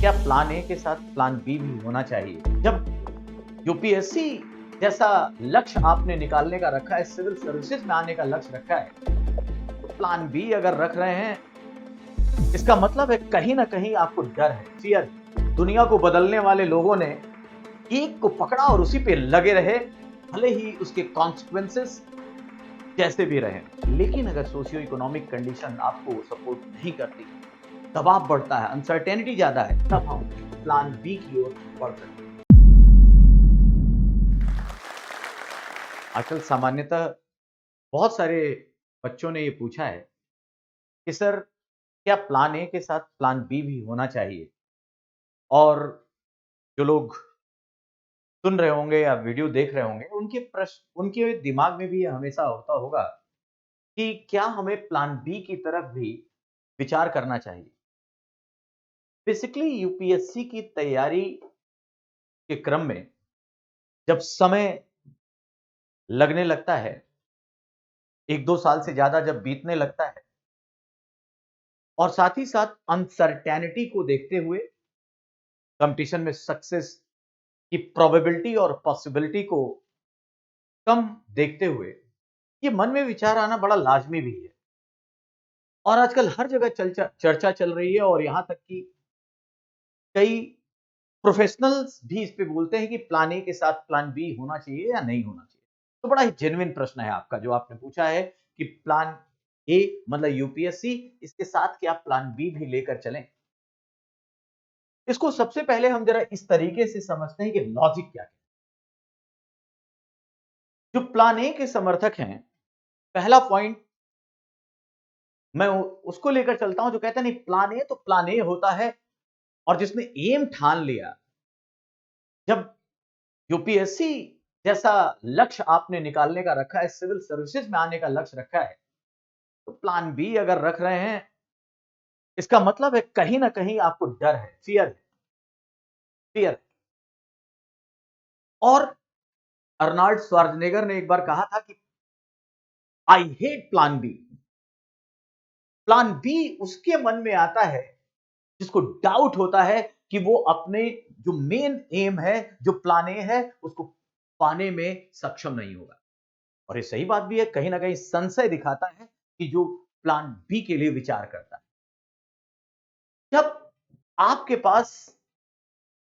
क्या plan A के साथ प्लान बी भी होना चाहिए? जब यूपीएससी जैसा लक्ष्य आपने निकालने का रखा है, सिविल सर्विसेज में आने का लक्ष्य रखा है, तो प्लान बी अगर रख रहे हैं, इसका मतलब है कहीं ना कहीं आपको डर है, फियर। दुनिया को बदलने वाले लोगों ने एक को पकड़ा और उसी पे लगे रहे, भले ही उसके कॉन्सिक्वेंसेस जैसे भी रहे। लेकिन अगर सोशियो इकोनॉमिक कंडीशन आपको सपोर्ट नहीं करती, दबाव बढ़ता है, अनसर्टेनिटी ज्यादा है, तब हम प्लान बी की ओर बढ़ सकते हैं। आजकल सामान्यतः बहुत सारे बच्चों ने ये पूछा है कि सर, क्या प्लान ए के साथ प्लान बी भी होना चाहिए? और जो लोग सुन रहे होंगे या वीडियो देख रहे होंगे, उनके दिमाग में भी ये हमेशा होता होगा कि क्या हमें प्लान बी की तरफ भी विचार करना चाहिए। बेसिकली यूपीएससी की तैयारी के क्रम में जब समय लगने लगता है, 1-2 साल से ज्यादा जब बीतने लगता है, और साथ ही साथ अनसर्टेनिटी को देखते हुए कंपटीशन में सक्सेस की प्रोबेबिलिटी और पॉसिबिलिटी को कम देखते हुए, ये मन में विचार आना बड़ा लाजमी भी है। और आजकल हर जगह चर्चा चल रही है, और यहां तक कि कई प्रोफेशनल्स भी इस पे बोलते हैं कि प्लान ए के साथ प्लान बी होना चाहिए या नहीं होना चाहिए। तो बड़ा ही जेन्युइन प्रश्न है आपका जो आपने पूछा है कि प्लान ए मतलब यूपीएससी, इसके साथ क्या प्लान बी भी लेकर चलें। इसको सबसे पहले हम जरा इस तरीके से समझते हैं कि लॉजिक क्या है। जो प्लान ए के समर्थक हैं, पहला पॉइंट मैं उसको लेकर चलता हूं जो कहता है नहीं, प्लान ए तो प्लान ए होता है। और जिसने एम ठान लिया, जब यूपीएससी जैसा लक्ष्य आपने निकालने का रखा है, सिविल सर्विसेज में आने का लक्ष्य रखा है, तो प्लान बी अगर रख रहे हैं, इसका मतलब है कहीं ना कहीं आपको डर है, फियर है, फियर। और अर्नाल्ड श्वार्ज़नेगर ने एक बार कहा था कि I hate plan B. Plan B उसके मन में आता है जिसको डाउट होता है कि वो अपने जो मेन एम है, जो प्लान ए है, उसको पाने में सक्षम नहीं होगा। और ये सही बात भी है, कहीं ना कहीं संशय दिखाता है कि जो प्लान बी के लिए विचार करता है। जब आपके पास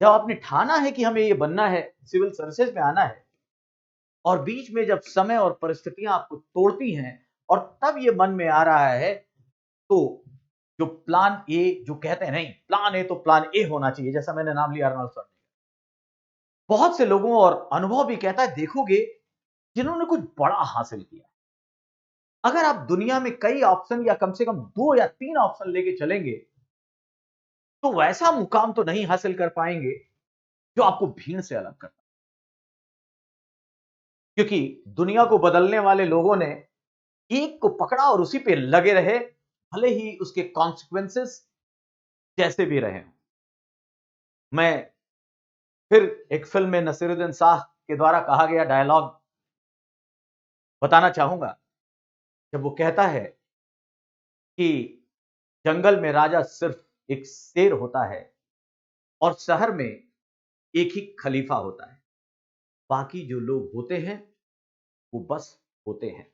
जब आपने ठाना है कि हमें ये बनना है, सिविल सर्विसेज में आना है, और बीच में जब समय और परिस्थितियां आपको तोड़ती हैं, और तब ये मन में आ रहा है, तो जो प्लान ए जो कहते हैं नहीं, प्लान ए तो प्लान ए होना चाहिए, जैसा मैंने नाम लिया अर्नोल्ड श्वार्ज़नेगर। बहुत से लोगों और अनुभव भी कहता है, देखोगे जिन्होंने कुछ बड़ा हासिल किया, अगर आप दुनिया में कई ऑप्शन या कम से कम 2 या 3 ऑप्शन लेके चलेंगे, तो वैसा मुकाम तो नहीं हासिल कर पाएंगे जो आपको भीड़ से अलग करता। क्योंकि दुनिया को बदलने वाले लोगों ने एक को पकड़ा और उसी पे लगे रहे, भले ही उसके कॉन्सिक्वेंसेस जैसे भी रहे। मैं फिर एक फिल्म में नसीरुद्दीन शाह के द्वारा कहा गया डायलॉग बताना चाहूंगा, जब वो कहता है कि जंगल में राजा सिर्फ एक शेर होता है, और शहर में एक ही खलीफा होता है, बाकी जो लोग होते हैं वो बस होते हैं।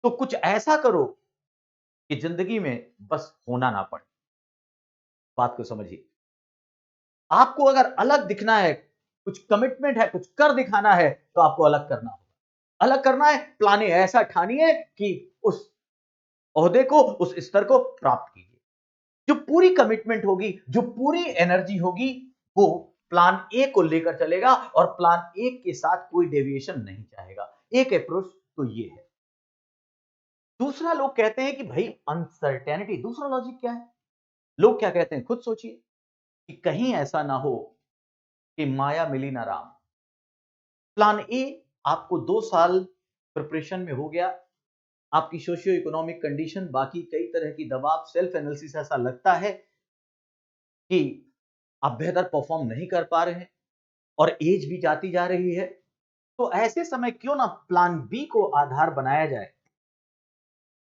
तो कुछ ऐसा करो कि जिंदगी में बस होना ना पड़े। बात को समझिए। आपको अगर अलग दिखना है, कुछ कमिटमेंट है, कुछ कर दिखाना है, तो आपको अलग करना होगा। अलग करना है, प्लानिंग ऐसा ठानिए कि उस ओहदे को, उस स्तर को प्राप्त कीजिए। जो पूरी कमिटमेंट होगी, जो पूरी एनर्जी होगी, वो प्लान ए को लेकर चलेगा, और प्लान ए के साथ कोई डेविएशन नहीं चाहेगा। एक अप्रोच तो ये है। दूसरा, लोग कहते हैं कि भाई अनसर्टेनिटी। दूसरा लॉजिक क्या है? लोग क्या कहते हैं, खुद सोचिए कि कहीं ऐसा ना हो कि माया मिली ना राम। प्लान ए आपको 2 साल प्रिपरेशन में हो गया, आपकी सोशियो इकोनॉमिक कंडीशन, बाकी कई तरह की दबाव, सेल्फ एनालिसिस ऐसा लगता है कि आप बेहतर परफॉर्म नहीं कर पा रहे हैं, और एज भी जाती जा रही है। तो ऐसे समय क्यों ना प्लान बी को आधार बनाया जाए,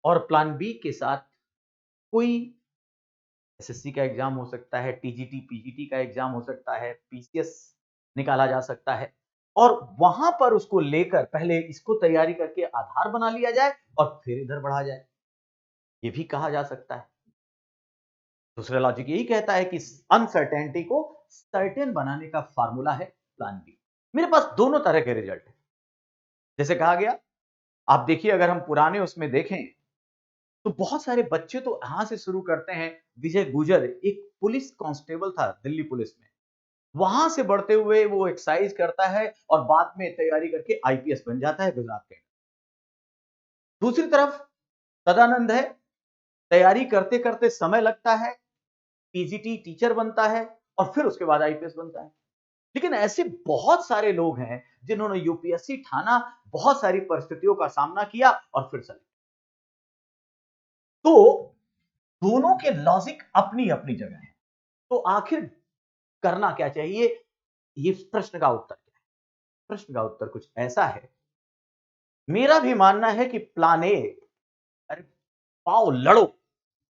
और प्लान बी के साथ कोई एसएससी का एग्जाम हो सकता है, टीजीटी, पीजीटी का एग्जाम हो सकता है, पीसीएस निकाला जा सकता है और वहां पर उसको लेकर पहले इसको तैयारी करके आधार बना लिया जाए और फिर इधर बढ़ा जाए, ये भी कहा जा सकता है। दूसरा लॉजिक यही कहता है कि अनसर्टेनिटी को सर्टेन बनाने का फार्मूला है प्लान बी। मेरे पास दोनों तरह के रिजल्ट है। जैसे कहा गया, आप देखिए अगर हम पुराने उसमें देखें तो बहुत सारे बच्चे तो यहां से शुरू करते हैं। विजय गुजर एक पुलिस कांस्टेबल था दिल्ली पुलिस में, वहां से बढ़ते हुए वो एक्साइज करता है और बाद में तैयारी करके आईपीएस बन जाता है गुजरात के। दूसरी तरफ तदानंद है, तैयारी करते करते समय लगता है, पीजीटी टीचर बनता है और फिर उसके बाद आईपीएस बनता है। लेकिन ऐसे बहुत सारे लोग हैं जिन्होंने यूपीएससी ठाना, बहुत सारी परिस्थितियों का सामना किया और फिर चले। तो दोनों के लॉजिक अपनी अपनी जगह है। तो आखिर करना क्या चाहिए, ये प्रश्न का उत्तर क्या है? प्रश्न का उत्तर कुछ ऐसा है, मेरा भी मानना है कि प्लान ए, अरे पाओ लड़ो,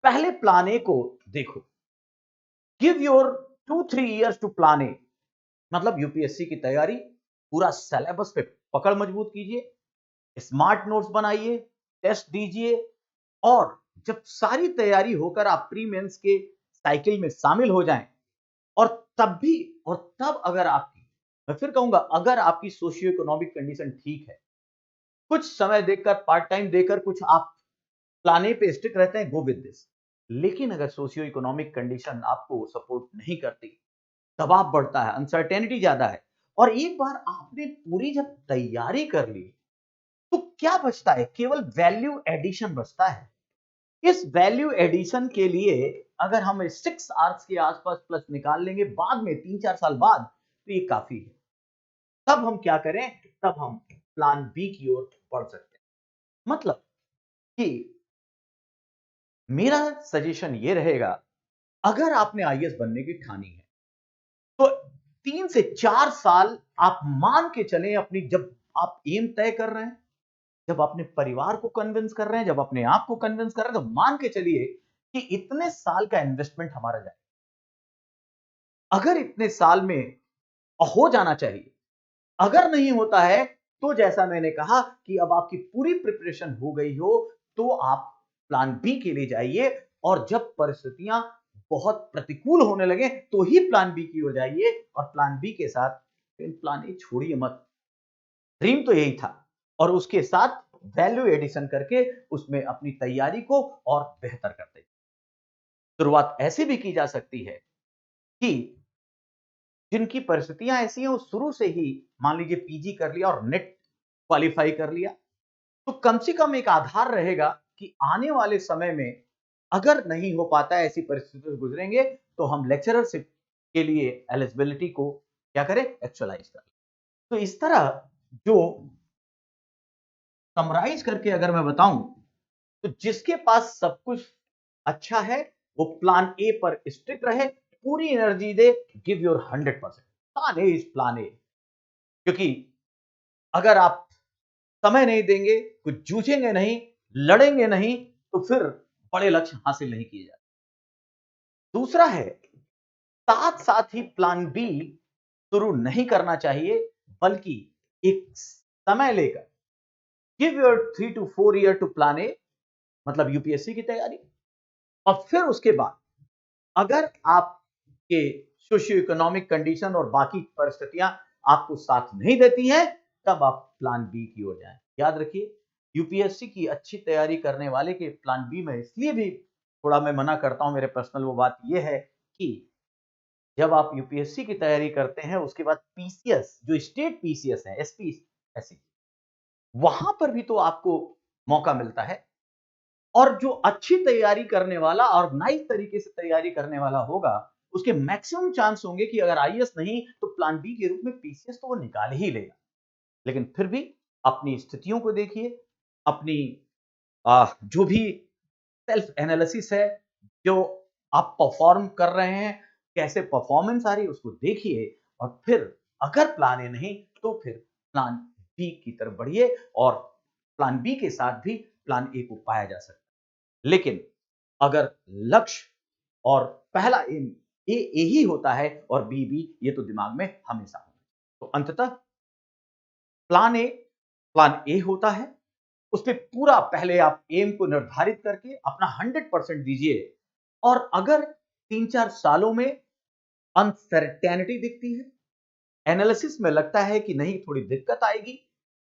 पहले प्लान ए को देखो। Give your 2-3 years to plan A, मतलब यूपीएससी की तैयारी, पूरा सिलेबस पे पकड़ मजबूत कीजिए, स्मार्ट नोट्स बनाइए, टेस्ट दीजिए और जब सारी तैयारी होकर आप प्री मेंस के साइकिल में शामिल हो जाएं और तब भी और तब अगर आपकी, मैं फिर कहूंगा, अगर आपकी सोशियो इकोनॉमिक कंडीशन ठीक है, कुछ समय देकर, पार्ट टाइम देकर कुछ आप प्लान ए पे स्टिक रहते हैं, गो विद दिस। लेकिन अगर सोशियो इकोनॉमिक कंडीशन आपको सपोर्ट नहीं करती, दबाव बढ़ता है, अनसर्टेनिटी ज्यादा है और एक बार आपने पूरी जब तैयारी कर ली तो क्या बचता है, केवल वैल्यू एडिशन बचता है। इस वैल्यू एडिशन के लिए अगर हम 6 आवर्स के आसपास प्लस निकाल लेंगे बाद में 3-4 साल बाद, तो ये काफी है। तब हम क्या करें, तब हम प्लान बी की ओर बढ़ सकते हैं। मतलब कि मेरा सजेशन ये रहेगा, अगर आपने आईएएस बनने की ठानी है तो 3 से 4 साल आप मान के चलें अपनी, जब आप एम तय कर रहे हैं, जब अपने परिवार को कन्विंस कर रहे हैं, जब अपने आप को कन्विंस कर रहे हैं, तो मान के चलिए कि इतने साल का इन्वेस्टमेंट हमारा जाए। अगर इतने साल में हो जाना चाहिए, अगर नहीं होता है तो जैसा मैंने कहा कि अब आपकी पूरी प्रिपरेशन हो गई हो तो आप प्लान बी के लिए जाइए और जब परिस्थितियां बहुत प्रतिकूल होने लगे तो ही प्लान बी की ओर जाइए और प्लान बी के साथ प्लान ए छोड़िए मत। ड्रीम तो यही था और उसके साथ वैल्यू एडिशन करके उसमें अपनी तैयारी को और बेहतर करते। शुरुआत ऐसे भी की जा सकती है कि जिनकी परिस्थितियां ऐसी हैं वो शुरू से ही मान लीजिए पीजी कर लिया और नेट क्वालिफाई कर लिया, तो कम से कम एक आधार रहेगा कि आने वाले समय में अगर नहीं हो पाता है, ऐसी परिस्थिति से गुजरेंगे तो हम लेक्चररशिप के लिए एलिजिबिलिटी को क्या करें, एक्चुअलाइज करें। तो इस तरह जो समराइज करके अगर मैं बताऊं तो जिसके पास सब कुछ अच्छा है वो प्लान ए पर स्टिक रहे, पूरी energy they, give your 100%। Plan A is plan A, क्योंकि अगर आप समय नहीं देंगे, कुछ जूझेंगे नहीं, लड़ेंगे नहीं, तो फिर बड़े लक्ष्य हासिल नहीं किए जाते। दूसरा है, साथ साथ ही प्लान बी शुरू नहीं करना चाहिए, बल्कि एक समय लेकर give your 3 to 4 year to plan A, मतलब यूपीएससी की तैयारी, और फिर उसके बाद अगर आपके सोशियो इकोनॉमिक कंडीशन और बाकी परिस्थितियां आपको साथ नहीं देती हैं, तब आप प्लान बी की ओर जाएं। याद रखिए, यूपीएससी की अच्छी तैयारी करने वाले के प्लान बी में इसलिए भी थोड़ा मैं मना करता हूं, मेरे पर्सनल वो बात यह है कि जब आप यूपीएससी की तैयारी करते हैं उसके बाद पीसीएस, जो स्टेट पीसीएस है, एसपी एससी, वहां पर भी तो आपको मौका मिलता है और जो अच्छी तैयारी करने वाला, ऑर्गेनाइज तरीके से तैयारी करने वाला होगा, उसके मैक्सिमम चांस होंगे कि अगर आईएएस नहीं तो प्लान बी के रूप में पीसीएस तो वो निकाल ही लेगा। लेकिन फिर भी अपनी स्थितियों को देखिए, अपनी जो भी सेल्फ एनालिसिस है, जो आप परफॉर्म कर रहे हैं, कैसे परफॉर्मेंस आ रही है उसको देखिए और फिर अगर प्लान ए नहीं तो फिर प्लान बी की तरफ बढ़िए और प्लान बी के साथ भी प्लान ए को पाया जा सकता है। लेकिन अगर लक्ष्य और पहला एम ए ही होता है और बी बी, ये तो दिमाग में हमेशा होता है। तो अंततः प्लान ए होता है, उस पर पूरा पहले आप एम को निर्धारित करके अपना 100% दीजिए, और अगर 3-4 सालों में अनसर्टेनिटी दिखती है, एनालिसिस में लगता है कि नहीं थोड़ी दिक्कत आएगी,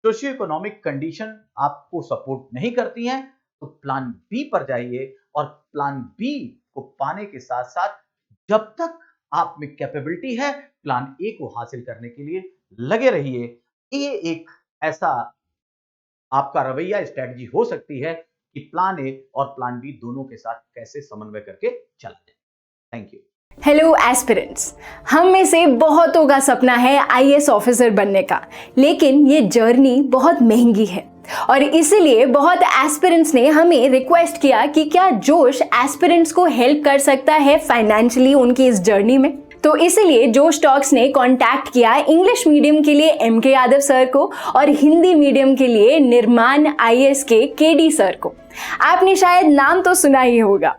सोशियो इकोनॉमिक कंडीशन आपको सपोर्ट नहीं करती हैं, तो प्लान बी पर जाइए, और प्लान बी को पाने के साथ साथ जब तक आप में कैपेबिलिटी है प्लान ए को हासिल करने के लिए लगे रहिए। ये एक ऐसा आपका रवैया, स्ट्रेटजी हो सकती है कि प्लान ए और प्लान बी दोनों के साथ कैसे समन्वय करके चलते हैं। Thank you. हेलो एस्पिरेंट्स, हम में से बहुतों का सपना है आईएएस ऑफिसर बनने का, लेकिन ये जर्नी बहुत महंगी है और इसीलिए बहुत एस्पिरेंट्स ने हमें रिक्वेस्ट किया कि क्या जोश एस्पिरेंट्स को हेल्प कर सकता है फाइनेंशियली उनकी इस जर्नी में। तो इसीलिए जोश टॉक्स ने कांटेक्ट किया इंग्लिश मीडियम के लिए एमके यादव सर को और हिंदी मीडियम के लिए निर्माण आईएएस के केडी सर को। आपने शायद नाम तो सुना ही होगा।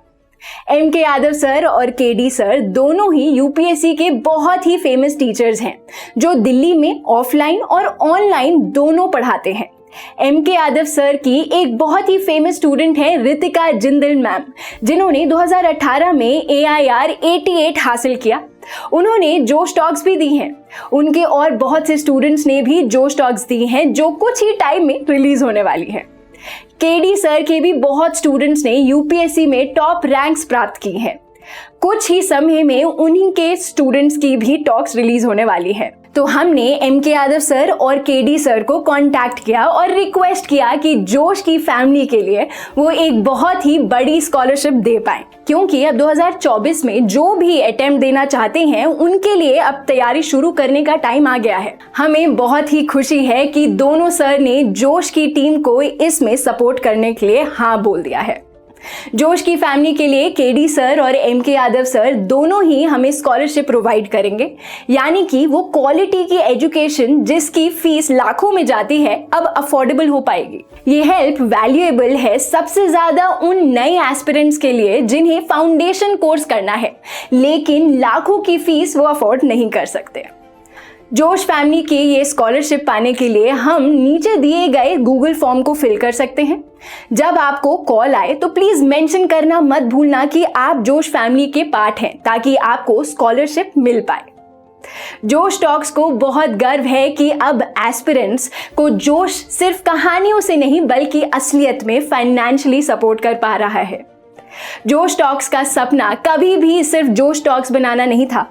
एमके यादव सर और केडी सर दोनों ही यूपीएससी के बहुत ही फेमस टीचर्स हैं जो दिल्ली में ऑफलाइन और ऑनलाइन दोनों पढ़ाते हैं। एमके यादव सर की एक बहुत ही फेमस स्टूडेंट है रितिका जिंदल मैम, जिन्होंने 2018 में AIR 88 हासिल किया। उन्होंने जोश टॉक्स भी दी हैं। उनके और बहुत से स्टूडेंट्स ने भी जोश टॉक्स दी हैं जो कुछ ही टाइम में रिलीज होने वाली है। केडी सर के भी बहुत स्टूडेंट्स ने यूपीएससी में टॉप रैंक्स प्राप्त की हैं। कुछ ही समय में उन्हीं के स्टूडेंट्स की भी टॉक्स रिलीज होने वाली है। तो हमने एमके यादव सर और केडी सर को कांटेक्ट किया और रिक्वेस्ट किया कि जोश की फैमिली के लिए वो एक बहुत ही बड़ी स्कॉलरशिप दे पाए, क्योंकि अब 2024 में जो भी अटेम्प्ट देना चाहते हैं उनके लिए अब तैयारी शुरू करने का टाइम आ गया है। हमें बहुत ही खुशी है कि दोनों सर ने जोश की टीम को इसमें सपोर्ट करने के लिए हाँ बोल दिया है। जोश की फैमिली के लिए केडी सर और एमके यादव सर दोनों ही हमें स्कॉलरशिप प्रोवाइड करेंगे, यानी कि वो क्वालिटी की एजुकेशन जिसकी फीस लाखों में जाती है अब अफोर्डेबल हो पाएगी। ये हेल्प वैल्यूएबल है सबसे ज्यादा उन नए एस्पिरेंट्स के लिए जिन्हें फाउंडेशन कोर्स करना है लेकिन लाखों की फीस वो अफोर्ड नहीं कर सकते। जोश फैमिली की ये स्कॉलरशिप पाने के लिए हम नीचे दिए गए गूगल फॉर्म को फिल कर सकते हैं। जब आपको कॉल आए तो प्लीज मेंशन करना मत भूलना कि आप जोश फैमिली के पार्ट हैं, ताकि आपको स्कॉलरशिप मिल पाए। जोश टॉक्स को बहुत गर्व है कि अब एस्पिरेंट्स को जोश सिर्फ कहानियों से नहीं बल्कि असलियत में फाइनेंशियली सपोर्ट कर पा रहा है। जोश टॉक्स का सपना कभी भी सिर्फ जोश टॉक्स बनाना नहीं था।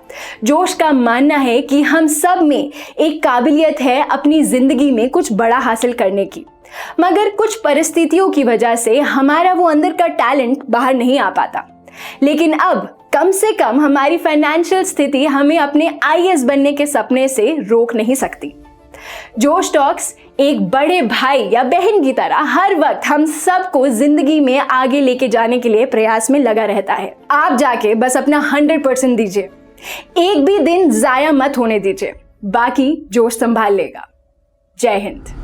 जोश का मानना है कि हम सब में एक काबिलियत है अपनी जिंदगी में कुछ बड़ा हासिल करने की, मगर कुछ परिस्थितियों की वजह से हमारा वो अंदर का टैलेंट बाहर नहीं आ पाता। लेकिन अब कम से कम हमारी फाइनेंशियल स्थिति हमें अपने आईएएस बनने के सपने से रोक नहीं सकती। जोश टॉक्स एक बड़े भाई या बहन की तरह हर वक्त हम सबको जिंदगी में आगे लेके जाने के लिए प्रयास में लगा रहता है। आप जाके बस अपना 100% दीजिए, एक भी दिन जाया मत होने दीजिए, बाकी जोश संभाल लेगा। जय हिंद।